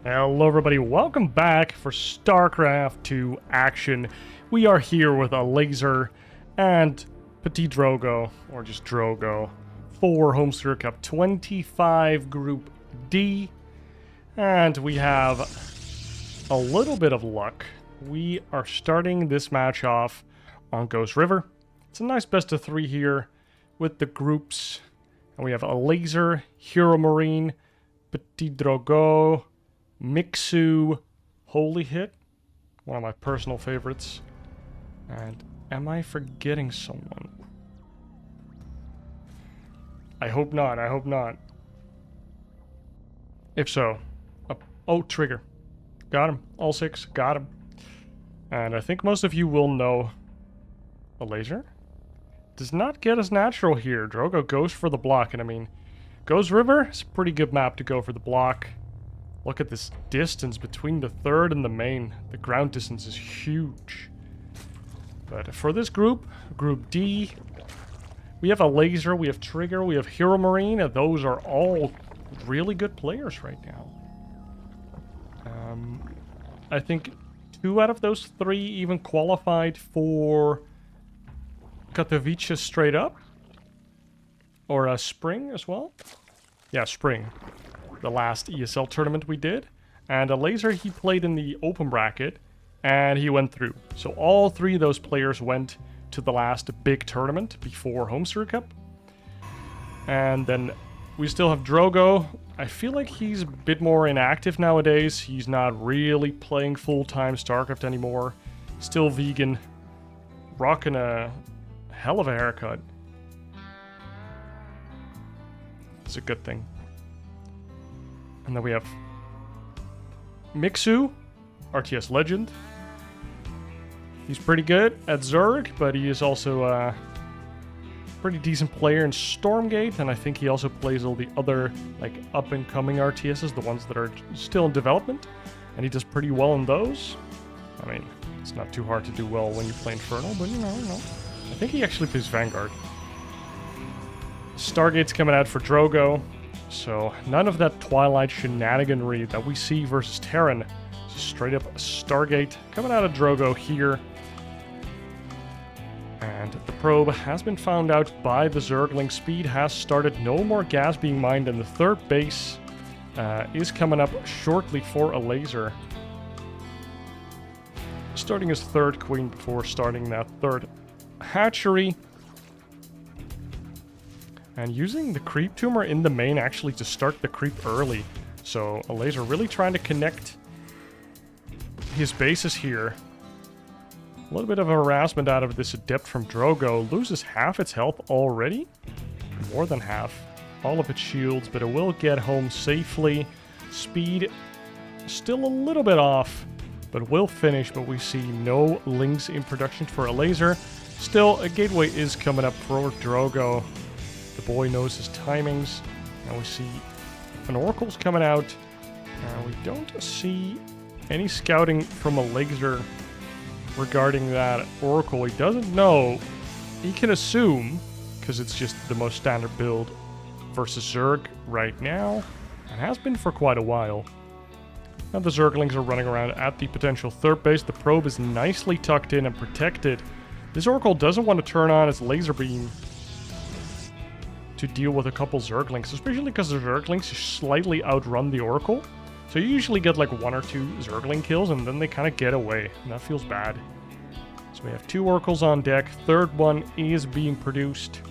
Hello everybody, welcome back for StarCraft 2 action. We are here with Elazer and PtitDrogo, or just Drogo, for Homestory Cup 25 Group D. And we have a little bit of luck. We are starting this match off on Ghost River. It's a nice best of 3 here with the groups. And we have Elazer, Hero Marine, PtitDrogo, Mixu, Holy Hit, one of my personal favorites. And am I forgetting someone? I hope not, I hope not. If so, oh, Trigger. Got him, all 6, got him. And I think most of you will know Elazer. Does not get us natural here. Drogo goes for the block, and I mean, Ghost River is a pretty good map to go for the block. Look at this distance between the third and the main. The ground distance is huge. But for this group, Group D, we have Elazer, we have Trigger, we have Hero Marine, and those are all really good players right now. I think 2 out of those 3 even qualified for Katowice straight up. Or Spring as well. Yeah, Spring. The last ESL tournament we did. And Elazer, he played in the open bracket, and he went through. So all 3 of those players went to the last big tournament before Homestory Cup. And then we still have Drogo. I feel like he's a bit more inactive nowadays. He's not really playing full-time StarCraft anymore. Still vegan. Rocking a hell of a haircut. It's a good thing. And then we have Mixu, RTS Legend. He's pretty good at Zerg, but he is also a pretty decent player in Stormgate, and I think he also plays all the other like up-and-coming RTSs, the ones that are still in development, and he does pretty well in those. I mean, it's not too hard to do well when you play Infernal, but you know. I think he actually plays Vanguard. Stargate's coming out for Drogo. So, none of that Twilight shenaniganry that we see versus Terran. Just straight up Stargate coming out of Drogo here. And the probe has been found out by the Zergling. Speed has started. No more gas being mined, and the third base is coming up shortly for Elazer. Starting his third queen before starting that third hatchery. And using the creep tumor in the main actually to start the creep early. So Elazer really trying to connect his bases here. A little bit of harassment out of this adept from Drogo. Loses half its health already. More than half. All of its shields, but it will get home safely. Speed still a little bit off, but will finish. But we see no links in production for Elazer. Still, a gateway is coming up for Drogo. The boy knows his timings. And we see an Oracle's coming out. We don't see any scouting from Elazer regarding that Oracle. He doesn't know. He can assume, because it's just the most standard build versus Zerg right now. And has been for quite a while. Now the Zerglings are running around at the potential third base. The probe is nicely tucked in and protected. This Oracle doesn't want to turn on its laser beam to deal with a couple Zerglings, especially because the Zerglings slightly outrun the Oracle. So you usually get like 1 or 2 Zergling kills, and then they kind of get away, and that feels bad. So we have 2 Oracles on deck. Third one is being produced.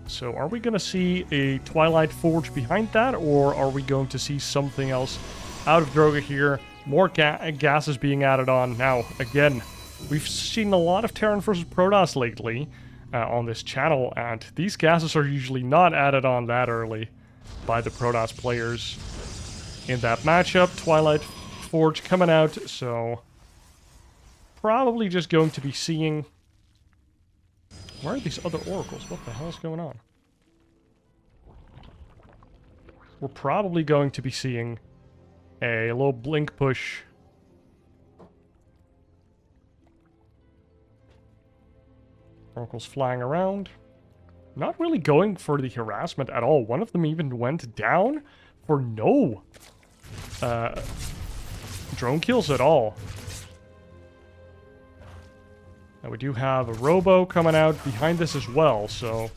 So are we going to see a Twilight Forge behind that, or are we going to see something else out of Drogo here? More gases being added on. Now, again, we've seen a lot of Terran versus Protoss lately on this channel, and these gases are usually not added on that early by the Protoss players. In that matchup, Twilight Forge coming out, so probably just going to be seeing... Where are these other Oracles? What the hell is going on? We're probably going to be seeing a little blink push. Oracles flying around. Not really going for the harassment at all. One of them even went down for no drone kills at all. And we do have a robo coming out behind this as well, so...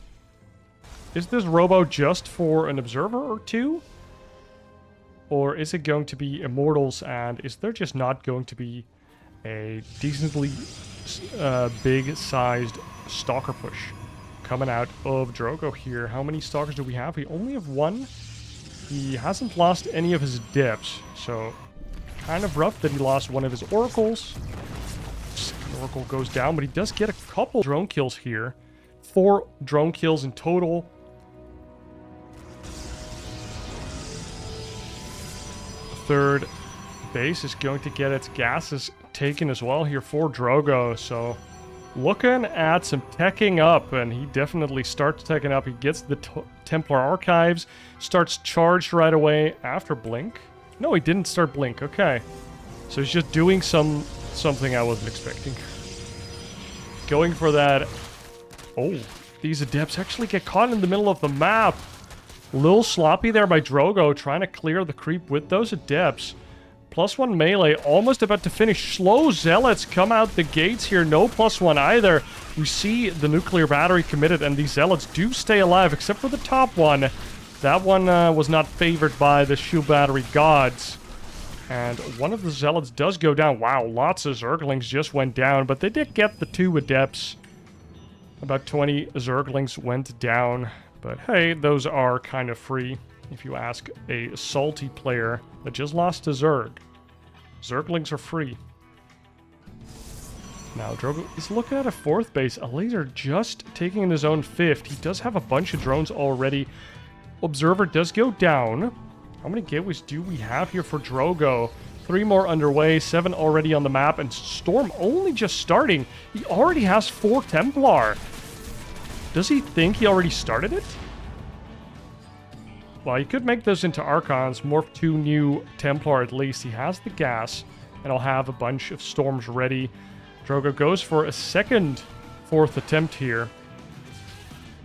Is this robo just for an observer or two? Or is it going to be immortals, and is there just not going to be a decently big-sized stalker push coming out of Drogo here? How many stalkers do we have? We only have one. He hasn't lost any of his depths, so kind of rough that he lost one of his oracles. Second oracle goes down, but he does get a couple drone kills here. 4 drone kills in total. Third base is going to get its gases taken as well here for Drogo, so looking at some teching up, and he definitely starts teching up. He gets the Templar Archives, starts charged right away after Blink. No, he didn't start Blink, okay. So he's just doing something I wasn't expecting. Going for that. Oh, these Adepts actually get caught in the middle of the map. A little sloppy there by Drogo, trying to clear the creep with those Adepts. +1 melee, almost about to finish. Slow Zealots come out the gates here, no +1 either. We see the nuclear battery committed, and these Zealots do stay alive, except for the top one. That one was not favored by the shield battery gods. And one of the Zealots does go down. Wow, lots of Zerglings just went down, but they did get the 2 Adepts. About 20 Zerglings went down. But hey, those are kind of free, if you ask a salty player that just lost to Zerg. Zerglings are free. Now, Drogo is looking at a 4th base. Elazer just taking in his own 5th. He does have a bunch of drones already. Observer does go down. How many gateways do we have here for Drogo? 3 more underway, 7 already on the map, and Storm only just starting. He already has 4 Templar. Does he think he already started it? Well, he could make those into Archons, morph 2 new Templar at least. He has the gas, and I'll have a bunch of Storms ready. Drogo goes for a second 4th attempt here.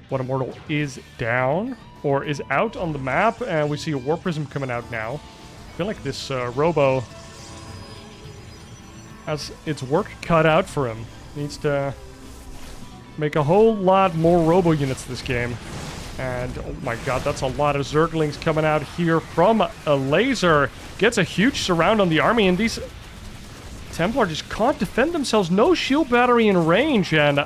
One Immortal is down, or is out on the map, and we see a War Prism coming out now. I feel like this Robo has its work cut out for him. Needs to make a whole lot more Robo units this game. And, oh my god, that's a lot of Zerglings coming out here from Elazer. Gets a huge surround on the army, and these Templar just can't defend themselves. No shield battery in range, and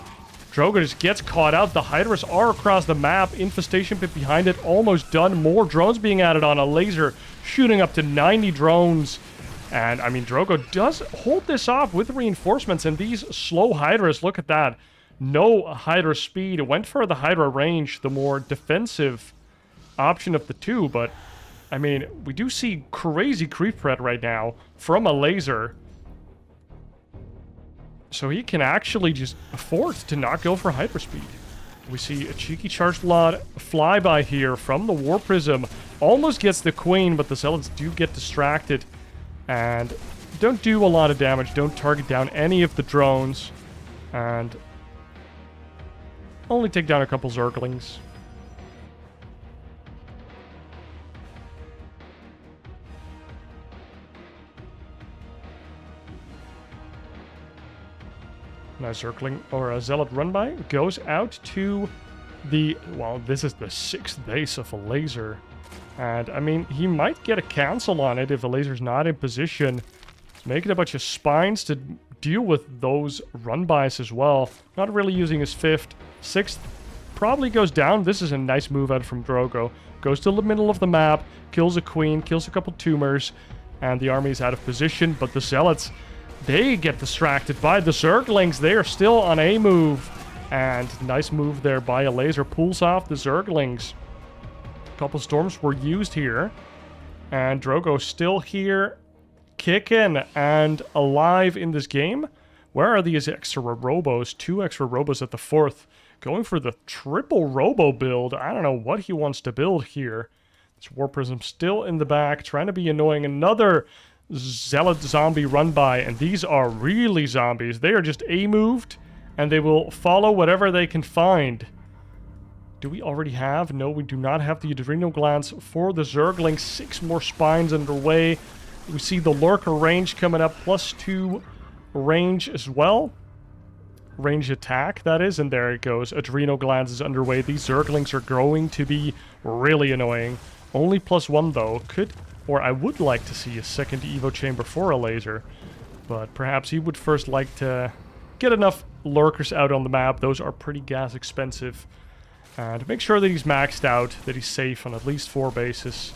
Drogo just gets caught out. The Hydras are across the map. Infestation pit behind it, almost done. More drones being added on. Elazer shooting up to 90 drones. And, I mean, Drogo does hold this off with reinforcements, and these slow Hydras, look at that. No Hydra speed. Went for the Hydra range, the more defensive option of the two, but, I mean, we do see crazy creep threat right now from Elazer. So he can actually just afford to not go for hyperspeed. We see a cheeky charged lot flyby here from the War Prism. Almost gets the Queen, but the Zealots do get distracted. And don't do a lot of damage. Don't target down any of the drones. And only take down a couple Zerglings. Nice Zergling, or a Zealot run by, goes out to the, well, this is the 6th base of Elazer. And, I mean, he might get a cancel on it if Elazer's not in position. He's making a bunch of spines to deal with those run-bys as well. Not really using his 5th. 6th probably goes down. This is a nice move out from Drogo. Goes to the middle of the map, kills a Queen, kills a couple tumors, and the army's out of position. But the Zealots, they get distracted by the Zerglings. They are still on a move. And nice move there by Elazer. Pulls off the Zerglings. A couple Storms were used here. And Drogo still here, kicking and alive in this game. Where are these extra Robos? 2 extra Robos at the 4th. Going for the triple Robo build. I don't know what he wants to build here. This War Prism still in the back, trying to be annoying. Another Zealot zombie run by, and these are really zombies. They are just A-moved, and they will follow whatever they can find. Do we already have? No, we do not have the adrenal glands for the Zergling. 6 more spines underway. We see the lurker range coming up, +2 range as well. Range attack, that is, and there it goes. Adrenal glands is underway. These Zerglings are going to be really annoying. Only +1 though. I would like to see a second Evo chamber for Elazer, but perhaps he would first like to get enough lurkers out on the map. Those are pretty gas expensive. And make sure that he's maxed out, that he's safe on at least 4 bases.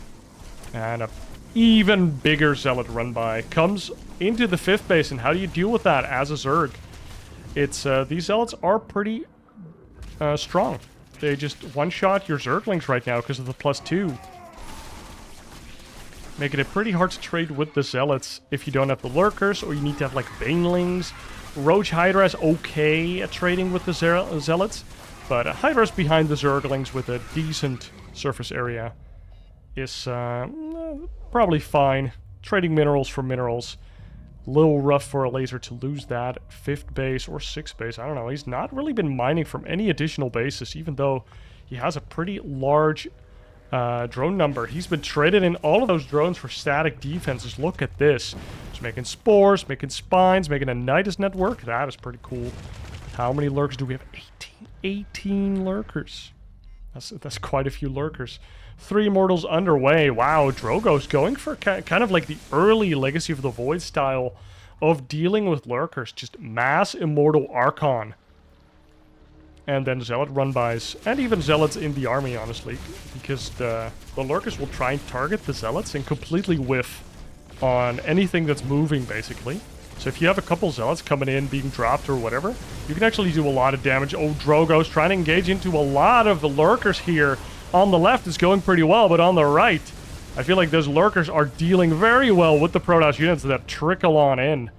And a even bigger Zealot run by comes into the 5th base, and how do you deal with that as a Zerg? It's, these Zealots are pretty strong. They just one-shot your Zerglings right now because of the +2. Making it pretty hard to trade with the Zealots if you don't have the Lurkers, or you need to have, like, Banelings. Roach Hydra is okay at trading with the Zealots, but Hydra's behind the Zerglings with a decent surface area is probably fine. Trading minerals for minerals. Little rough for Elazer to lose that 5th base or 6th base. I don't know. He's not really been mining from any additional bases, even though he has a pretty large drone number. He's been traded in all of those drones for static defenses. Look at this. He's making spores, making spines, making a Nidus network. That is pretty cool. How many lurkers do we have? 18 lurkers. That's quite a few lurkers. 3 Immortals underway. Wow, Drogo's going for kind of like the early Legacy of the Void style of dealing with lurkers. Just mass Immortal Archon. And then Zealot run-bys. And even Zealots in the army, honestly. Because the lurkers will try and target the Zealots and completely whiff on anything that's moving, basically. So if you have a couple Zealots coming in, being dropped or whatever, you can actually do a lot of damage. Oh, Drogo's trying to engage into a lot of the lurkers here. On the left, it's going pretty well, but on the right, I feel like those lurkers are dealing very well with the Protoss units that trickle on in.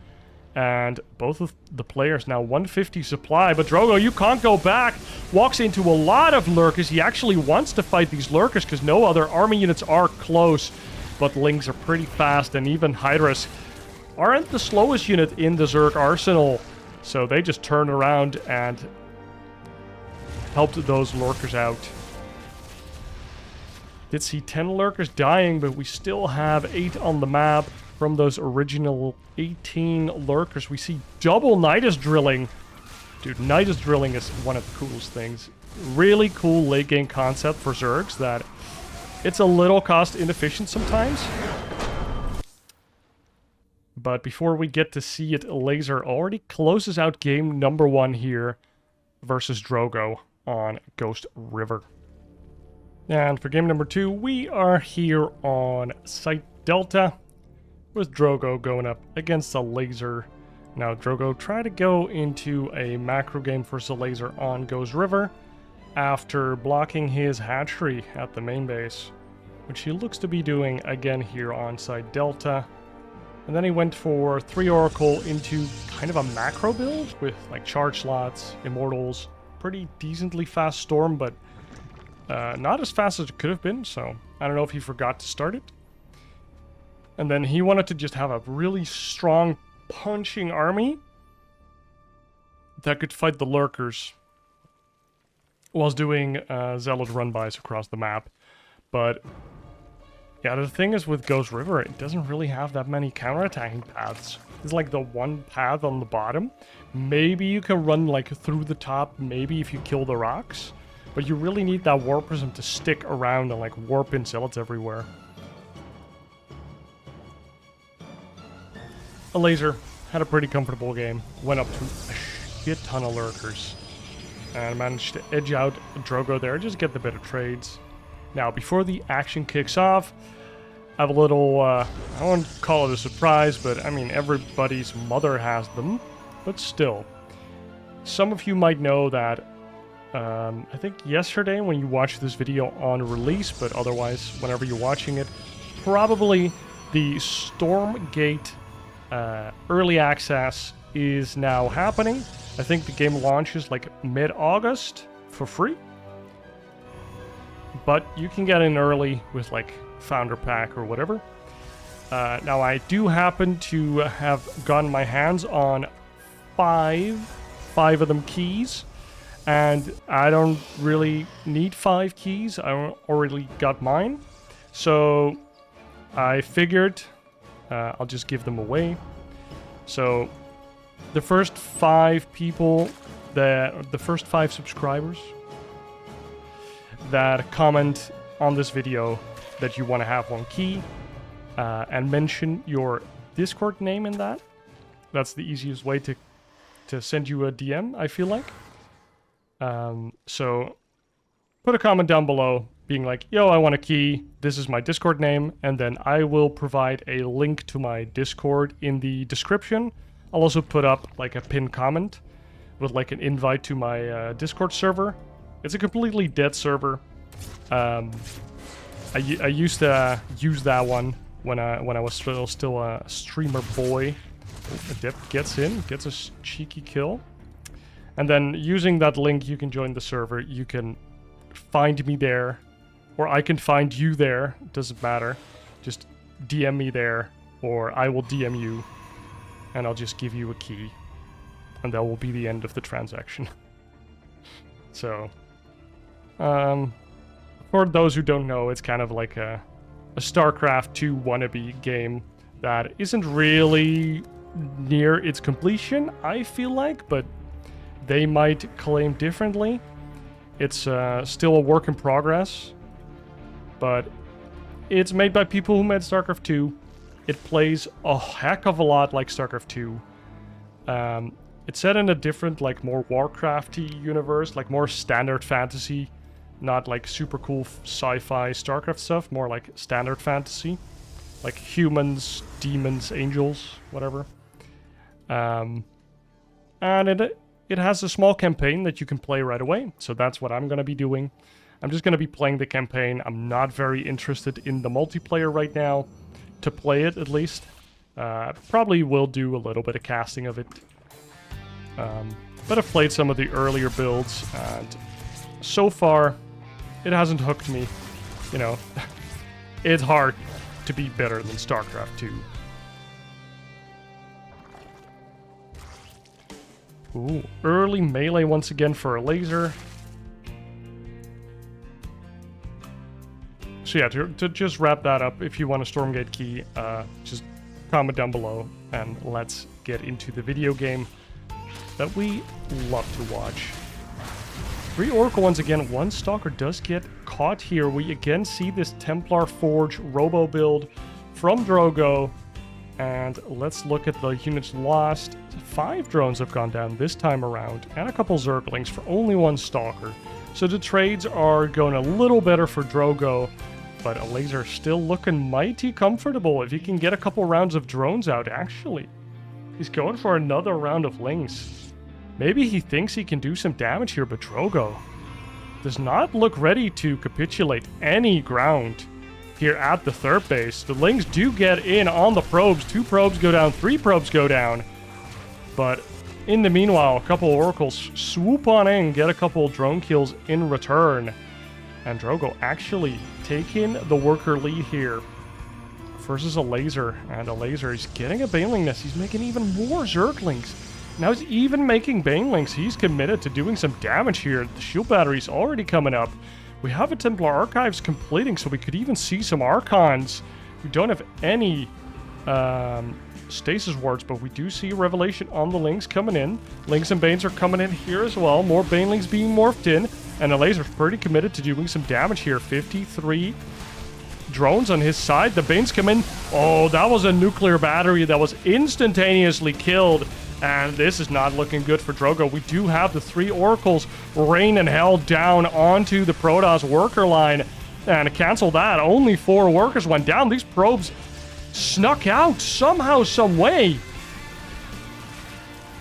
And both of the players now 150 supply, but Drogo, you can't go back. Walks into a lot of lurkers. He actually wants to fight these lurkers because no other army units are close. But Lings are pretty fast, and even Hydras aren't the slowest unit in the Zerg arsenal. So they just turn around and helped those lurkers out. Did see 10 lurkers dying, but we still have 8 on the map from those original 18 lurkers. We see double Nidus drilling. Dude, Nidus drilling is one of the coolest things. Really cool late game concept for Zergs that it's a little cost inefficient sometimes. But before we get to see it, Elazer already closes out game number 1 here versus Drogo on Ghost River. And for game number 2, we are here on Site Delta with Drogo going up against Elazer. Now, Drogo tried to go into a macro game for Elazer on Ghost River after blocking his hatchery at the main base, which he looks to be doing again here on Site Delta. And then he went for 3 Oracle into kind of a macro build with like charge slots, Immortals, pretty decently fast Storm, but not as fast as it could have been, so I don't know if he forgot to start it. And then he wanted to just have a really strong punching army that could fight the lurkers whilst doing Zealot run-bys across the map. But yeah, the thing is with Ghost River, it doesn't really have that many counterattacking paths. It's like the one path on the bottom. Maybe you can run like through the top, maybe if you kill the rocks. But you really need that Warp Prism to stick around and like warp in Zealots everywhere. Elazer had a pretty comfortable game. Went up to a shit ton of lurkers. And managed to edge out Drogo there, just get the better trades. Now, before the action kicks off, I have a little, I won't call it a surprise, but I mean, everybody's mother has them. But still, some of you might know that I think yesterday when you watched this video on release, but otherwise whenever you're watching it, probably the Stormgate early access is now happening. I think the game launches like mid-August for free. But you can get in early with like Founder Pack or whatever. Now I do happen to have gotten my hands on five of them keys. And I don't really need 5 keys. I already got mine. So I figured I'll just give them away. So the first 5 people, the first 5 subscribers that comment on this video that you want to have one key and mention your Discord name in that. That's the easiest way to send you a DM, I feel like. So put a comment down below being like, yo, I want a key, this is my Discord name, and then I will provide a link to my Discord in the description. I'll also put up like a pinned comment with like an invite to my Discord server. It's a completely dead server. I used to use that one when I was still a streamer boy. Adept gets in, gets a cheeky kill. And then using that link, you can join the server. You can find me there, or I can find you there. Doesn't matter. Just DM me there, or I will DM you, and I'll just give you a key. And that will be the end of the transaction. So, for those who don't know, it's kind of like a StarCraft 2 wannabe game that isn't really near its completion, I feel like, but they might claim differently. It's still a work in progress, but it's made by people who made StarCraft 2. It plays a heck of a lot like StarCraft 2. It's set in a different, like, more Warcrafty universe, like more standard fantasy, not like super cool sci-fi StarCraft stuff, more like standard fantasy, like humans, demons, angels, whatever. And it has a small campaign that you can play right away, so that's what I'm going to be doing. I'm just going to be playing the campaign. I'm not very interested in the multiplayer right now, to play it at least. Probably will do a little bit of casting of it. But I've played some of the earlier builds, and so far, it hasn't hooked me. You know, it's hard to be better than StarCraft 2. Ooh, early melee once again for Elazer. So yeah, to just wrap that up, if you want a Stormgate key, just comment down below, and let's get into the video game that we love to watch. 3 Oracle once again. 1 Stalker does get caught here. We again see this Templar Forge Robo build from Drogo. And let's look at the units lost. 5 drones have gone down this time around, and a couple Zerglings for only 1 Stalker. So the trades are going a little better for Drogo, but Elazer still looking mighty comfortable if he can get a couple rounds of drones out, actually. He's going for another round of Lings. Maybe he thinks he can do some damage here, but Drogo does not look ready to capitulate any ground here at the 3rd base. The Lings do get in on the probes. 2 probes go down, 3 probes go down. But in the meanwhile, a couple Oracles swoop on in, get a couple drone kills in return. And Drogo actually taking the worker lead here versus Elazer. And Elazer is getting a Baneling Nest. He's making even more Zerglings. Now he's even making Banelings. He's committed to doing some damage here. The shield battery's already coming up. We have a Templar Archives completing, so we could even see some Archons. We don't have any stasis wards, but we do see Revelation on the Lings coming in. Lings and Banes are coming in here as well. More Banelings being morphed in, and Elazer's pretty committed to doing some damage here. 53 drones on his side. The Banes come in. Oh, that was a nuclear battery that was instantaneously killed. And this is not looking good for Drogo. We do have the 3 Oracles raining hell down onto the Protoss worker line. And to cancel that, only 4 workers went down. These probes snuck out somehow, some way.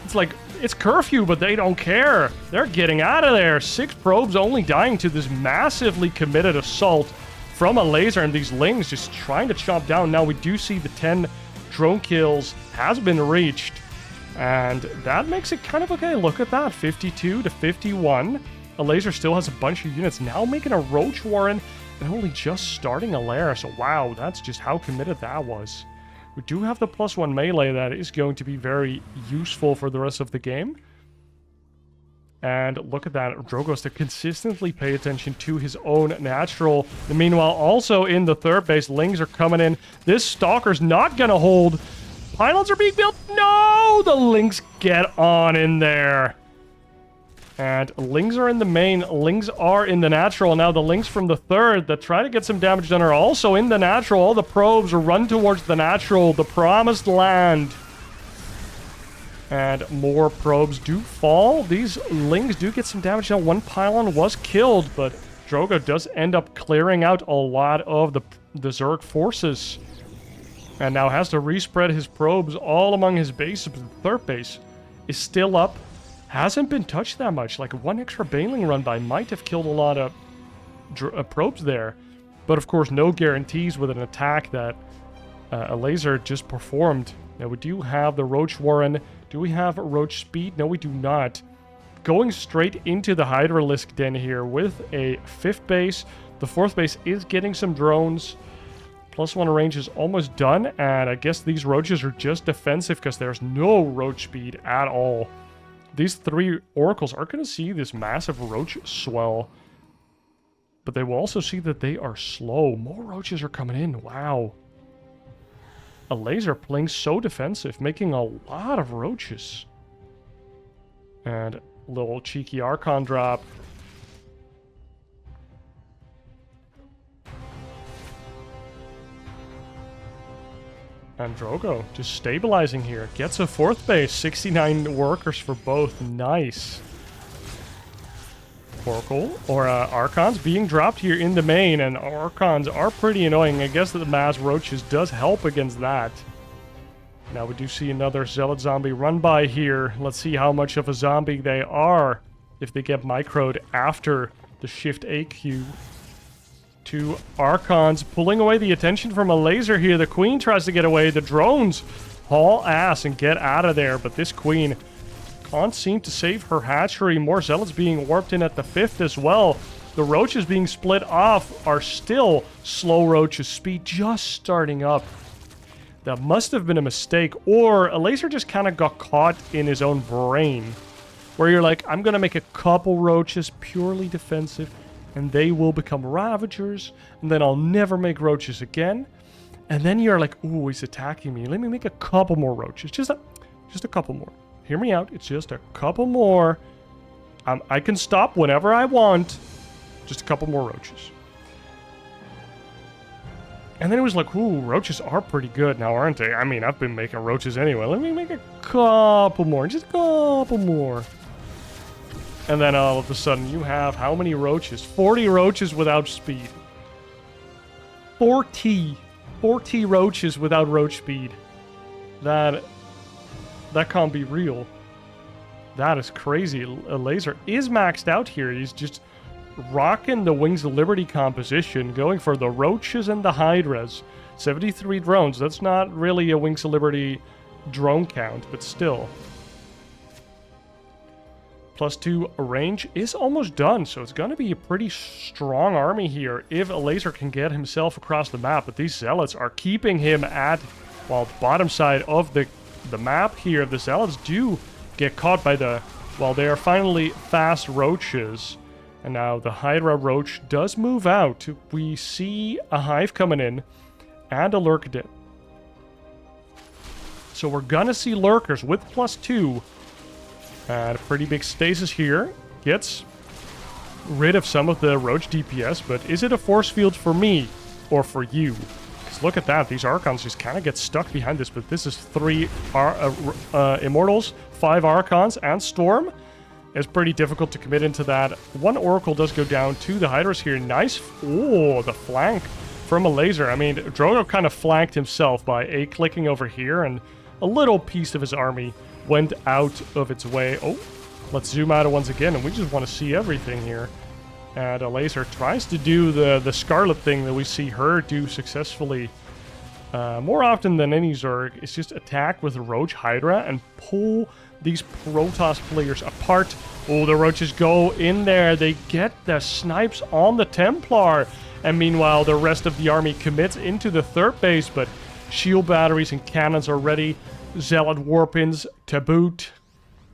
It's like, it's curfew, but they don't care. They're getting out of there. 6 probes only dying to this massively committed assault from Elazer, and these Lings just trying to chop down. Now we do see the 10 drone kills has been reached. And that makes it kind of okay. Look at that, 52 to 51. Elazer still has a bunch of units now making a Roach Warren and only just starting a lair. So wow, that's just how committed that was. We do have the +1 melee that is going to be very useful for the rest of the game. And look at that. Drogo's to consistently pay attention to his own natural. And meanwhile, also in the third base, Lings are coming in. This Stalker's not going to hold. Pylons are being built. No! The Lings get on in there. And Lings are in the main. Lings are in the natural. Now the Lings from the third that try to get some damage done are also in the natural. All the probes run towards the natural, the promised land. And more probes do fall. These Lings do get some damage. Now one pylon was killed, but Drogo does end up clearing out a lot of the Zerg forces. And now has to respread his probes all among his bases. But the third base is still up. Hasn't been touched that much. Like one extra Baneling run by might have killed a lot of probes there. But of course, no guarantees with an attack that Elazer just performed. Now we do have the Roach Warren. Do we have Roach Speed? No, we do not. Going straight into the Hydralisk Den here with a 5th base. The 4th base is getting some drones. +1 range is almost done. And I guess these Roaches are just defensive because there's no Roach Speed at all. These 3 Oracles are going to see this massive Roach swell. But they will also see that they are slow. More Roaches are coming in. Wow. Elazer playing so defensive, making a lot of Roaches. And a little cheeky Archon drop. And Drogo just stabilizing here. Gets a 4th base. 69 workers for both. Nice. Oracle or Archons being dropped here in the main, and Archons are pretty annoying. I guess that the mass Roaches does help against that. Now we do see another Zealot zombie run by here. Let's see how much of a zombie they are if they get microed after the Shift AQ. 2 Archons pulling away the attention from Elazer here. The Queen tries to get away. The drones haul ass and get out of there, but this Queen can't seem to save her hatchery. More Zealots being warped in at the 5th as well. The Roaches being split off are still slow Roaches. Speed just starting up. That must have been a mistake, or Elazer just kind of got caught in his own brain, where you're like, I'm going to make a couple Roaches purely defensive, and they will become Ravagers, and then I'll never make Roaches again. And then you're like, ooh, he's attacking me. Let me make a couple more Roaches. Just a couple more. Hear me out. It's just a couple more. I can stop whenever I want. Just a couple more Roaches. And then it was like, ooh, Roaches are pretty good now, aren't they? I mean, I've been making Roaches anyway. Let me make a couple more. Just a couple more. And then all of a sudden you have how many Roaches? 40 Roaches without speed. 40 Roaches without Roach speed. That can't be real. That is crazy. Elazer is maxed out here. He's just rocking the Wings of Liberty composition, going for the Roaches and the Hydras. 73 drones. That's not really a Wings of Liberty drone count, but still. +2 range is almost done, so it's going to be a pretty strong army here if Elazer can get himself across the map. But these Zealots are keeping him at, well, the bottom side of the map here. The Zealots do get caught by the, well, they are finally fast Roaches. And now the Hydra Roach does move out. We see a Hive coming in and a Lurk Den. So we're going to see Lurkers with +2. And a pretty big stasis here. Gets rid of some of the Roach DPS, but is it a force field for me or for you? Because look at that. These Archons just kind of get stuck behind this, but this is 3 Immortals, 5 Archons, and Storm. It's pretty difficult to commit into that. 1 Oracle does go down to the Hydras here. Nice. Oh, the flank from Elazer. I mean, Drogo kind of flanked himself by A-clicking over here, and a little piece of his army went out of its way. Oh, let's zoom out once again, and we just want to see everything here. And Elazer tries to do the Scarlet thing that we see her do successfully more often than any Zerg. It's just attack with Roach Hydra and pull these Protoss players apart. Oh, the Roaches go in there. They get the snipes on the Templar. And meanwhile, the rest of the army commits into the third base, but shield batteries and cannons are ready. Zealot Warpins to boot.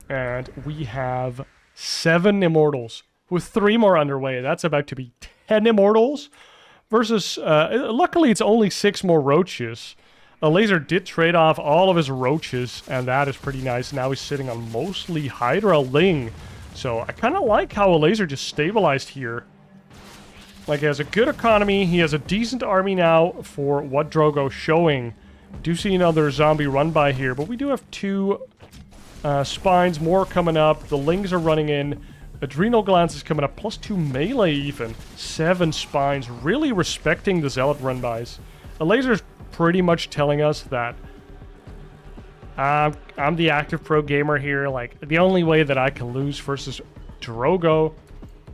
And we have 7 immortals with 3 more underway. That's about to be 10 immortals versus, luckily it's only 6 more roaches. Elazer did trade off all of his roaches, and that is pretty nice. Now he's sitting on mostly Hydra Ling. So I kind of like how Elazer just stabilized here. Like, he has a good economy. He has a decent army now for what Drogo's showing. Do see another zombie run by here, but we do have 2 spines more coming up. The Lings are running in. Adrenal Glands is coming up, plus 2 melee even. 7 spines, really respecting the Zealot run-bys. Elazer's pretty much telling us that I'm the active pro gamer here. Like, the only way that I can lose versus Drogo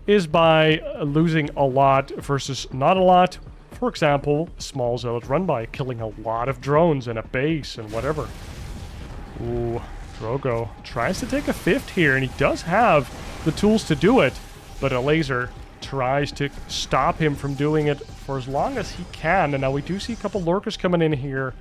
is by losing a lot versus not a lot. For example, a small Zealot run-by, killing a lot of drones and a base and whatever. Ooh, Drogo tries to take a 5th here, and he does have the tools to do it, but Elazer tries to stop him from doing it for as long as he can. And now we do see a couple lurkers coming in here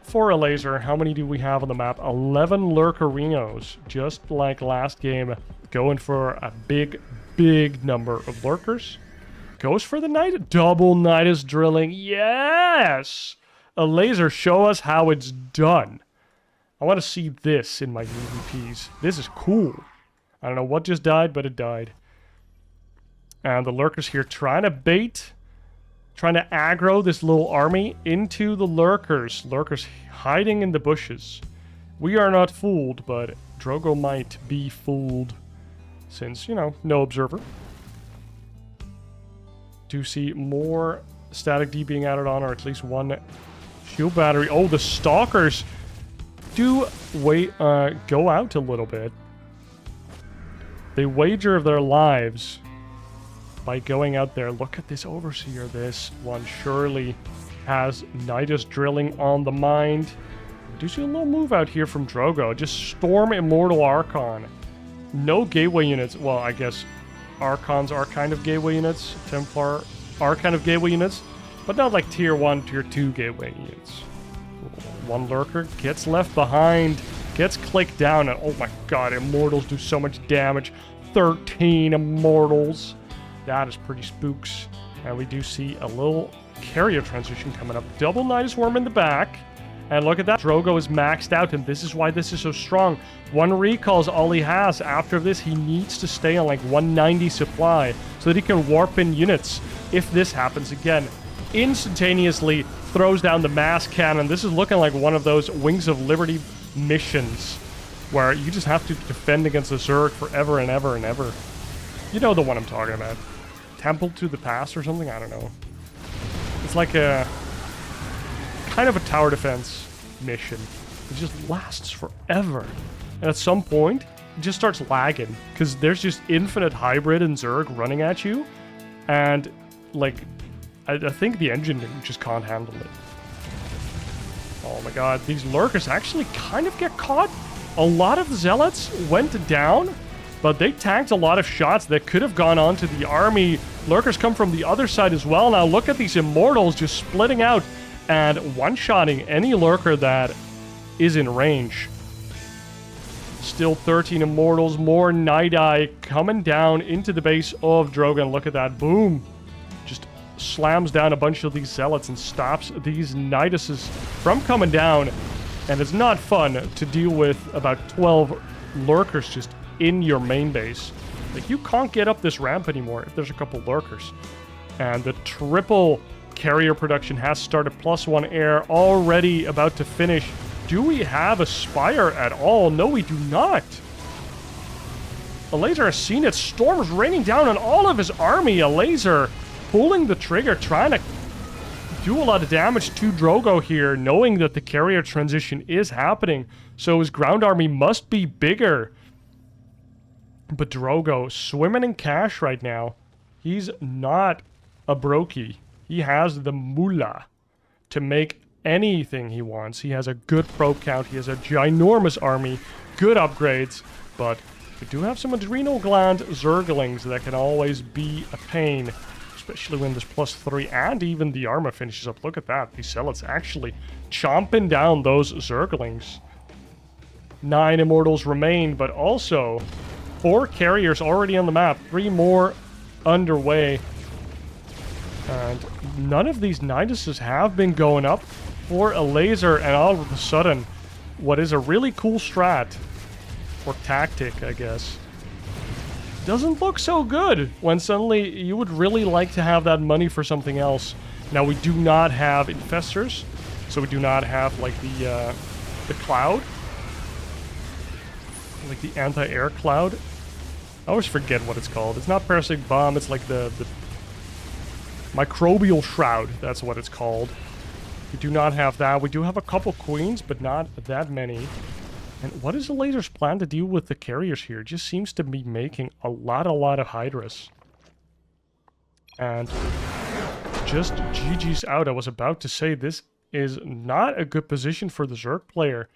for Elazer. How many do we have on the map? 11 lurkerinos, just like last game, going for a big number of lurkers. Goes for the Nidus. Double Nidus drilling. Yes! Elazer, show us how it's done. I want to see this in my UVPs. This is cool. I don't know what just died, but it died. And the lurkers here trying to bait, trying to aggro this little army into the lurkers. Lurkers hiding in the bushes. We are not fooled, but Drogo might be fooled. Since, you know, no observer. Do see more static D being added on, or at least 1 shield battery. Oh, the stalkers do go out a little bit. They wager their lives by going out there. Look at this Overseer. This one surely has Nidus drilling on the mind. Do see a little move out here from Drogo. Just storm Immortal Archon. No gateway units. Well, I guess Archons are kind of gateway units. Templar are kind of gateway units. But not like tier 1, tier 2 gateway units. 1 lurker gets left behind. Gets clicked down. And oh my god, Immortals do so much damage. 13 Immortals. That is pretty spooks. And we do see a little carrier transition coming up. Double Nidus Worm in the back. And look at that. Drogo is maxed out, and this is why this is so strong. 1 recall is all he has. After this, he needs to stay on like 190 supply so that he can warp in units. If this happens again, instantaneously throws down the mass cannon. This is looking like one of those Wings of Liberty missions where you just have to defend against the Zerg forever and ever and ever. You know the one I'm talking about. Temple to the Pass or something? I don't know. It's like a kind of a tower defense mission. It just lasts forever. And at some point, it just starts lagging. Because there's just infinite hybrid and Zerg running at you. And, like, I think the engine just can't handle it. Oh my god, these lurkers actually kind of get caught. A lot of the Zealots went down, but they tanked a lot of shots that could have gone onto the army. Lurkers come from the other side as well. Now look at these Immortals just splitting out and one-shotting any lurker that is in range. Still 13 Immortals, more Night Eye coming down into the base of Drogo. Look at that, boom. Just slams down a bunch of these Zealots and stops these Niduses from coming down. And it's not fun to deal with about 12 lurkers just in your main base. Like, you can't get up this ramp anymore if there's a couple lurkers. And the triple carrier production has started. +1 air already about to finish. Do we have a Spire at all? No, we do not. Elazer has seen it. Storms raining down on all of his army. Elazer pulling the trigger, trying to do a lot of damage to Drogo here, knowing that the carrier transition is happening. So his ground army must be bigger. But Drogo swimming in cash right now. He's not a brokey. He has the moolah to make anything he wants. He has a good probe count. He has a ginormous army, good upgrades, but we do have some adrenal gland Zerglings that can always be a pain, especially when there's +3 and even the armor finishes up. Look at that. These Zealots actually chomping down those Zerglings. 9 immortals remain, but also 4 carriers already on the map, 3 more underway. And none of these Niduses have been going up for Elazer, and all of a sudden, what is a really cool strat, or tactic, I guess, doesn't look so good when suddenly you would really like to have that money for something else. Now, we do not have infestors, so we do not have, like, the cloud. Like the anti-air cloud. I always forget what it's called. It's not parasitic bomb, it's like the microbial shroud. That's what it's called. We do not have that. We do have a couple queens, but not that many. And what is the Elazer's plan to deal with the carriers here? It just seems to be making a lot of Hydras. And just GG's out. I was about to say this is not a good position for the Zerg player.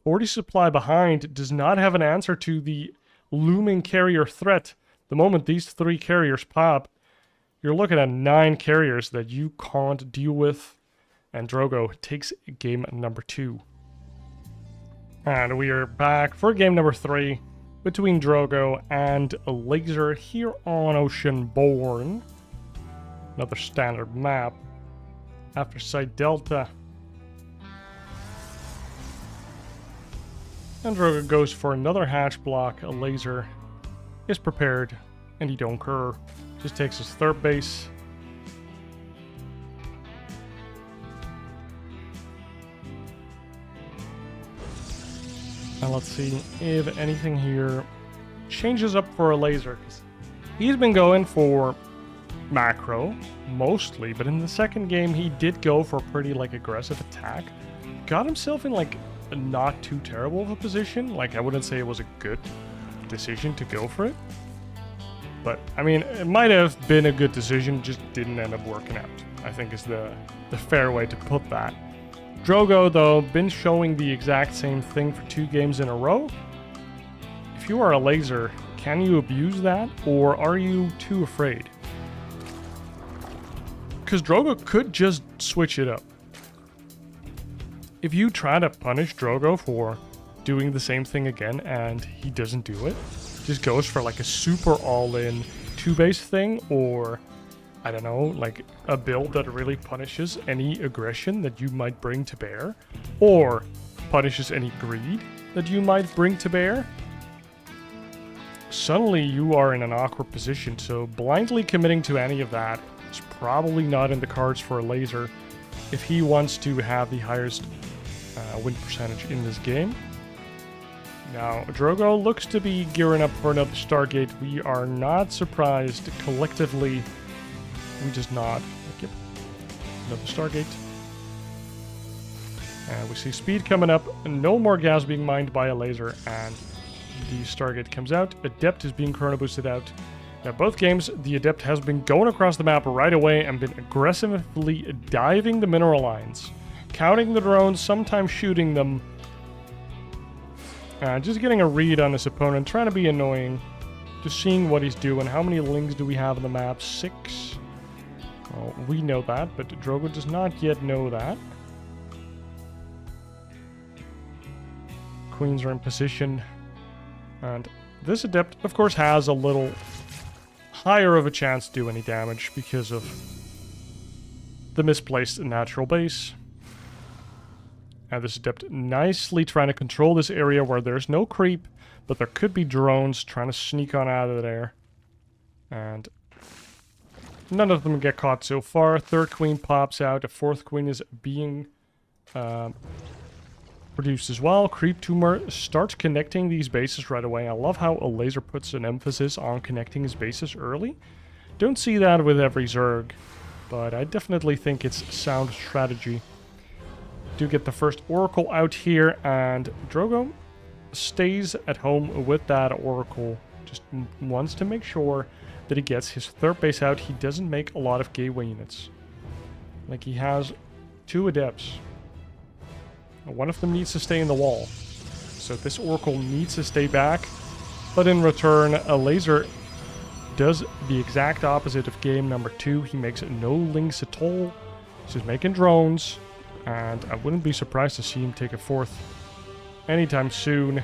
40 supply behind does not have an answer to the looming carrier threat. The moment these 3 carriers pop, you're looking at 9 carriers that you can't deal with. And Drogo takes game number 2. And we are back for game number 3 between Drogo and Elazer here on Oceanborn. Another standard map. After Site Delta. And Drogo goes for another hatch block. Elazer is prepared, and he don't care. Just takes his 3rd base. And let's see if anything here changes up for Elazer. He's been going for macro, mostly, but in the second game he did go for a pretty, like, aggressive attack. Got himself in, like, a not too terrible of a position. Like, I wouldn't say it was a good decision to go for it. But, I mean, it might have been a good decision, just didn't end up working out, I think is the fair way to put that. Drogo, though, been showing the exact same thing for 2 games in a row. If you are Elazer, can you abuse that, or are you too afraid? Because Drogo could just switch it up. If you try to punish Drogo for doing the same thing again and he doesn't do it, just goes for like a super all-in 2-base thing, or I don't know, like a build that really punishes any aggression that you might bring to bear, or punishes any greed that you might bring to bear, suddenly you are in an awkward position. So blindly committing to any of that is probably not in the cards for Elazer if he wants to have the highest win percentage in this game. Now, Drogo looks to be gearing up for another Stargate. We are not surprised collectively. We just nod. Yep. Another Stargate. And we see speed coming up. No more gas being mined by Elazer. And the Stargate comes out. Adept is being chrono boosted out. Now, both games, the Adept has been going across the map right away and been aggressively diving the mineral lines. Counting the drones, sometimes shooting them. Just getting a read on his opponent, trying to be annoying. Just seeing what he's doing. How many lings do we have on the map? 6. Well, we know that, but Drogo does not yet know that. Queens are in position. And this Adept, of course, has a little higher of a chance to do any damage because of the misplaced natural base. And this Adept nicely trying to control this area where there's no creep, but there could be drones trying to sneak on out of there. And none of them get caught so far. 3rd queen pops out. A 4th queen is being produced as well. Creep tumor starts connecting these bases right away. I love how Elazer puts an emphasis on connecting his bases early. Don't see that with every Zerg, but I definitely think it's sound strategy. Do get the first Oracle out here, and Drogo stays at home with that Oracle. Just wants to make sure that he gets his 3rd base out. He doesn't make a lot of gateway units. Like, he has 2 Adepts. One of them needs to stay in the wall. So this Oracle needs to stay back. But in return, Elazer does the exact opposite of game number 2. He makes no links at all. He's just making drones. And I wouldn't be surprised to see him take a 4th. anytime soon.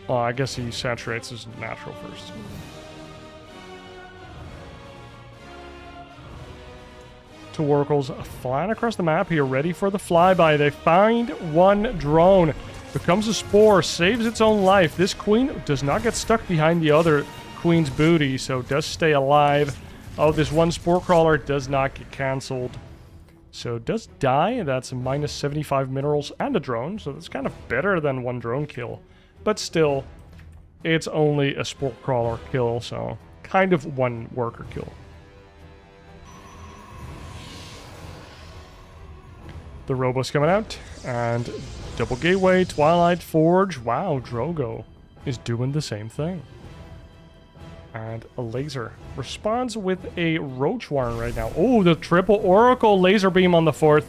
Oh, I guess he saturates his natural first. Two oracles flying across the map here, ready for the flyby. They find one drone. Becomes a spore, saves its own life. This queen does not get stuck behind the other queen's booty, so does stay alive. Oh, this one spore crawler does not get cancelled. So does die. That's a minus 75 minerals and a drone, so that's kind of better than one drone kill. But still, it's only a spore crawler kill, so kind of one worker kill. The Robo's coming out, and double gateway, Twilight Forge. Wow, Drogo is doing the same thing. And Elazer responds with a Roach Warren right now. Oh, the triple Oracle laser beam on the 4th.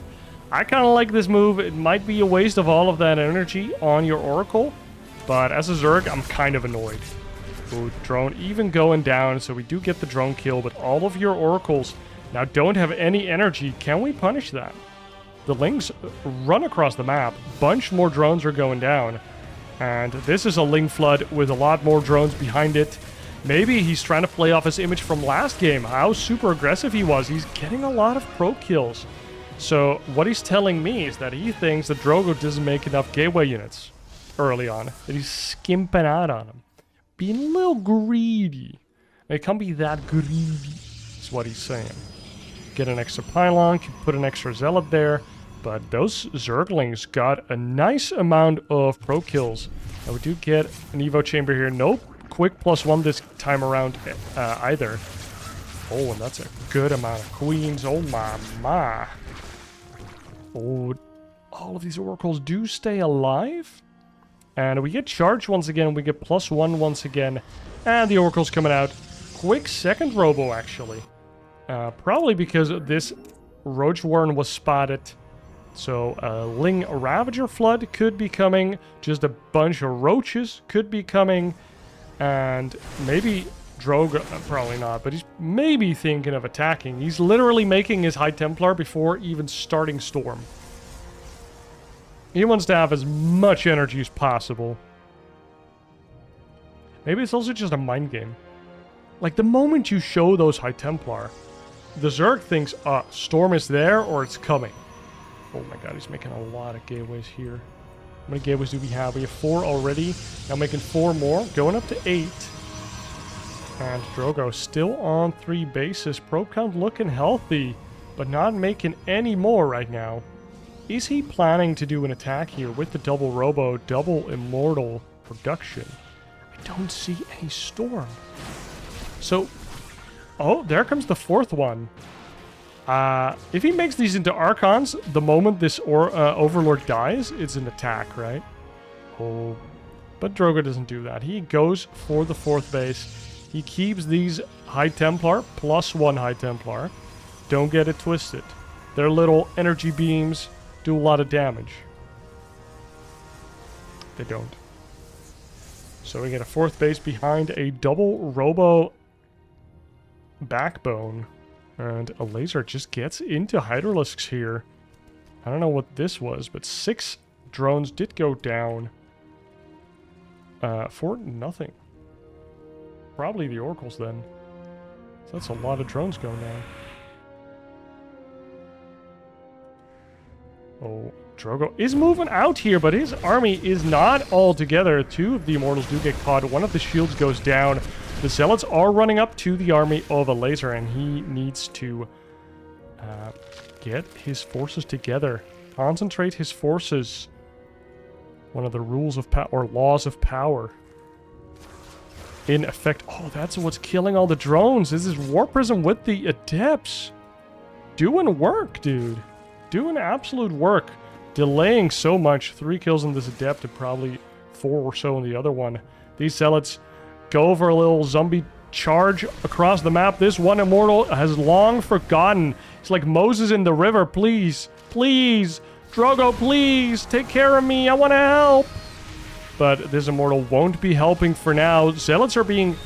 I kind of like this move. It might be a waste of all of that energy on your Oracle, but as a Zerg, I'm kind of annoyed. Ooh, drone even going down, so we do get the drone kill, but all of your Oracles now don't have any energy. Can we punish that? The Lings run across the map. Bunch more drones are going down. And this is a Ling flood with a lot more drones behind it. Maybe he's trying to play off his image from last game, how super aggressive he was. He's getting a lot of pro kills. So what he's telling me is that he thinks that Drogo doesn't make enough gateway units early on. That he's skimping out on them. Being a little greedy. It can't be that greedy, is what he's saying. Get an extra pylon, put an extra zealot there. But those Zerglings got a nice amount of pro kills. And we do get an Evo chamber here. Nope. Quick +1 this time around either. Oh, and that's a good amount of queens. Oh, my. Oh, all of these oracles do stay alive. And we get charged once again. We get +1 once again. And the oracle's coming out. Quick second robo, actually. Probably because this Roach Warren was spotted. So a Ling Ravager flood could be coming. Just a bunch of roaches could be coming. And maybe Drogo, probably not, but he's maybe thinking of attacking. He's literally making his High Templar before even starting Storm. He wants to have as much energy as possible. Maybe it's also just a mind game. Like, the moment you show those High Templar, the Zerg thinks, Storm is there or it's coming. Oh my god, he's making a lot of gateways here. How many gateways do we have? We have 4 already. Now making 4 more. Going up to 8. And Drogo still on 3 bases. Probe count looking healthy, but not making any more right now. Is he planning to do an attack here with the double Robo, double Immortal production? I don't see any Storm. So, oh, there comes the 4th one. If he makes these into Archons, the moment this Overlord dies, it's an attack, right? Oh, but Drogo doesn't do that. He goes for the 4th base. He keeps these High Templar, +1 High Templar. Don't get it twisted. Their little energy beams do a lot of damage. They don't. So we get a 4th base behind a double Robo backbone. And Elazer just gets into Hydralisks here. I don't know what this was, but 6 drones did go down. For nothing. Probably the Oracles then. So that's a lot of drones going down. Oh, Drogo is moving out here, but his army is not all together. 2 of the Immortals do get caught. 1 of the shields goes down. The Zealots are running up to the army of Elazer, and he needs to get his forces together. Concentrate his forces. One of the rules of power, or laws of power. In effect. Oh, that's what's killing all the drones. This is War Prism with the Adepts. Doing work, dude. Doing absolute work. Delaying so much. 3 kills in this Adept and probably 4 or so in the other one. These Zealots go for a little zombie charge across the map. This one Immortal has long forgotten. It's like Moses in the river. Please, please, Drogo, please, take care of me. I want to help. But this Immortal won't be helping for now. Zealots are being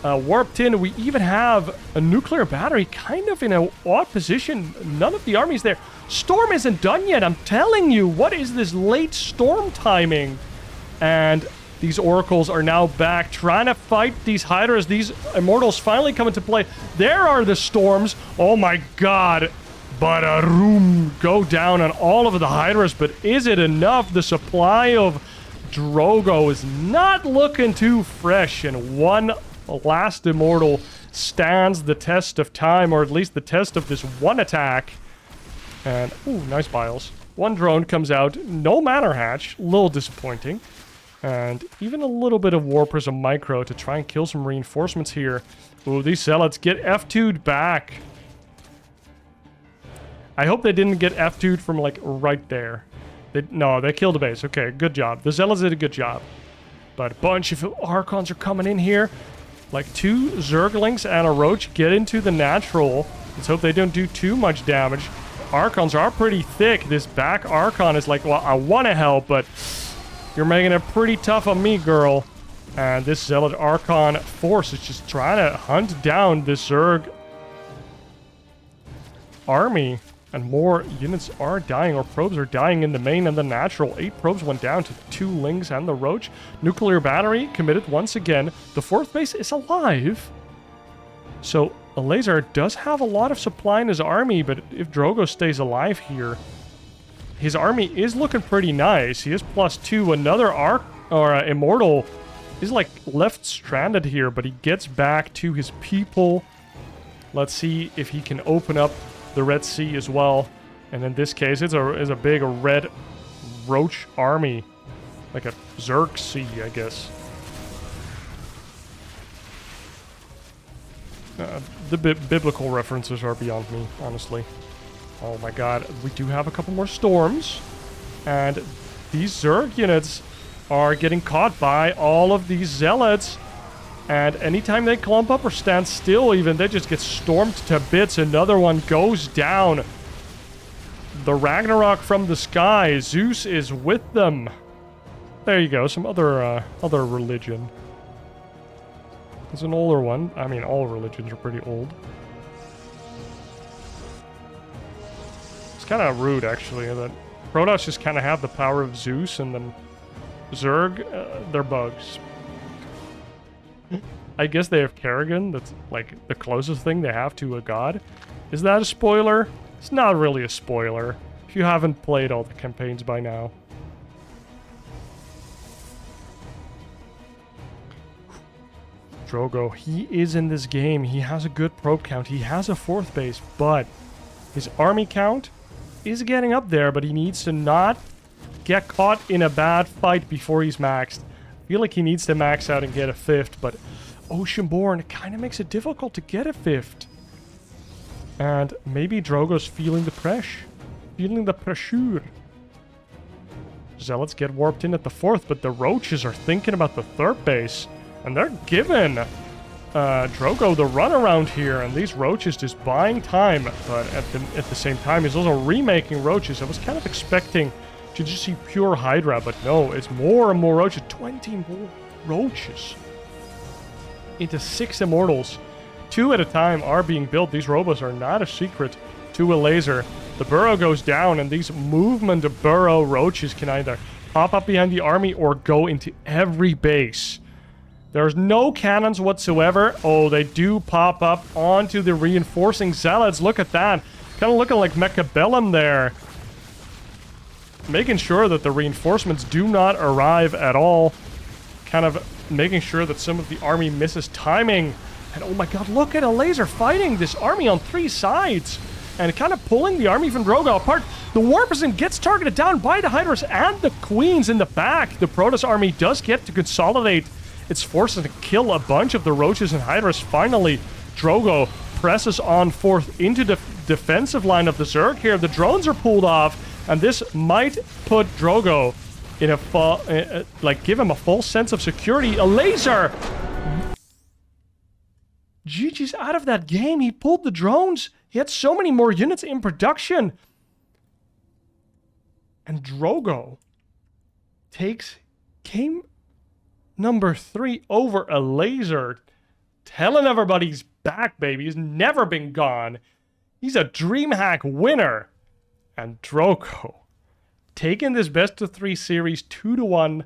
warped in. We even have a nuclear battery kind of in an odd position. None of the armies there. Storm isn't done yet, I'm telling you. What is this late storm timing? And these oracles are now back trying to fight these hydras. These immortals finally come into play. There are the storms. Oh my god. But a room go down on all of the hydras. But is it enough? The supply of Drogo is not looking too fresh. And one last immortal stands the test of time, or at least the test of this one attack. And, ooh, nice biles. One drone comes out. No Manor Hatch. A little disappointing. And even a little bit of War Prism Micro to try and kill some reinforcements here. Ooh, these zealots get F2'd back. I hope they didn't get F2'd from, like, right there. No, they killed the base. Okay, good job. The zealots did a good job. But a bunch of Archons are coming in here. Like 2 Zerglings and a Roach get into the natural. Let's hope they don't do too much damage. Archons are pretty thick. This back Archon is like, well, I want to help, but you're making it pretty tough on me, girl. And this Zealot Archon force is just trying to hunt down this Zerg army. And more units are dying, or probes are dying in the main and the natural. 8 probes went down to 2 Lings and the Roach. Nuclear battery committed once again. The 4th base is alive. So Elazer does have a lot of supply in his army, but if Drogo stays alive here, his army is looking pretty nice. He is +2. Another Immortal is like left stranded here, but he gets back to his people. Let's see if he can open up the Red Sea as well. And in this case, it's a big red Roach army. Like a Zerg Sea, I guess. The biblical references are beyond me, honestly. Oh my god, we do have a couple more storms. And these Zerg units are getting caught by all of these zealots. And anytime they clump up or stand still even, they just get stormed to bits. Another one goes down. The Ragnarok from the sky. Zeus is with them. There you go, some other religion. It's an older one. I mean, all religions are pretty old. It's kind of rude, actually, that Protoss just kind of have the power of Zeus, and then Zerg, they're bugs. I guess they have Kerrigan. That's, like, the closest thing they have to a god. Is that a spoiler? It's not really a spoiler, if you haven't played all the campaigns by now. Drogo, he is in this game. He has a good probe count. He has a 4th base, but his army count is getting up there, but he needs to not get caught in a bad fight before he's maxed. I feel like he needs to max out and get a 5th, but Oceanborn kind of makes it difficult to get a 5th. And maybe Drogo's feeling the pressure. Feeling the pressure. Zealots get warped in at the 4th, but the Roaches are thinking about the 3rd base. And they're giving Drogo the runaround here, and these Roaches just buying time. But at the same time, he's also remaking Roaches. I was kind of expecting to just see pure Hydra, but no, it's more and more Roaches. 20 more Roaches into 6 Immortals. 2 at a time are being built. These robots are not a secret to Elazer. The burrow goes down, and these movement burrow Roaches can either pop up behind the army or go into every base. There's no cannons whatsoever. Oh, they do pop up onto the reinforcing zealots. Look at that. Kind of looking like Mechabellum there. Making sure that the reinforcements do not arrive at all. Kind of making sure that some of the army misses timing. And oh my god, look at Elazer fighting this army on 3 sides. And kind of pulling the army from Drogo apart. The War Prism gets targeted down by the Hydras and the Queens in the back. The Protoss army does get to consolidate its forces to kill a bunch of the Roaches and Hydras. Finally, Drogo presses on forth into the defensive line of the Zerg here. The drones are pulled off, and this might put Drogo in a like, give him a false sense of security. Elazer! GG's out of that game. He pulled the drones. He had so many more units in production. And Drogo takes game number 3 over Elazer. telling everybody he's back, baby. He's never been gone. He's a DreamHack winner. And Drogo taking this best of 3 series 2-1.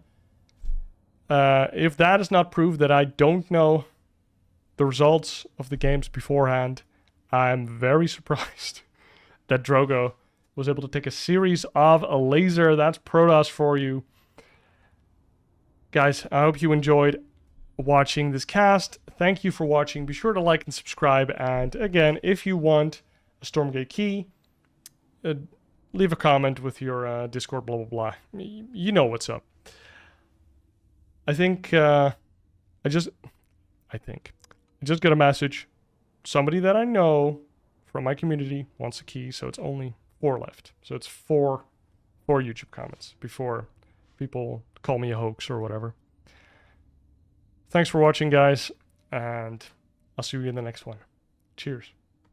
If that is not proof that I don't know the results of the games beforehand, I'm very surprised that Drogo was able to take a series of Elazer. That's Protoss for you. Guys, I hope you enjoyed watching this cast. Thank you for watching. Be sure to like and subscribe. And again, if you want a Stormgate key, leave a comment with your Discord, blah, blah, blah. You know what's up. I think I just got a message. Somebody that I know from my community wants a key, so it's only 4 left. So it's 4 YouTube comments before people call me a hoax or whatever. Thanks for watching, guys, and I'll see you in the next one. Cheers.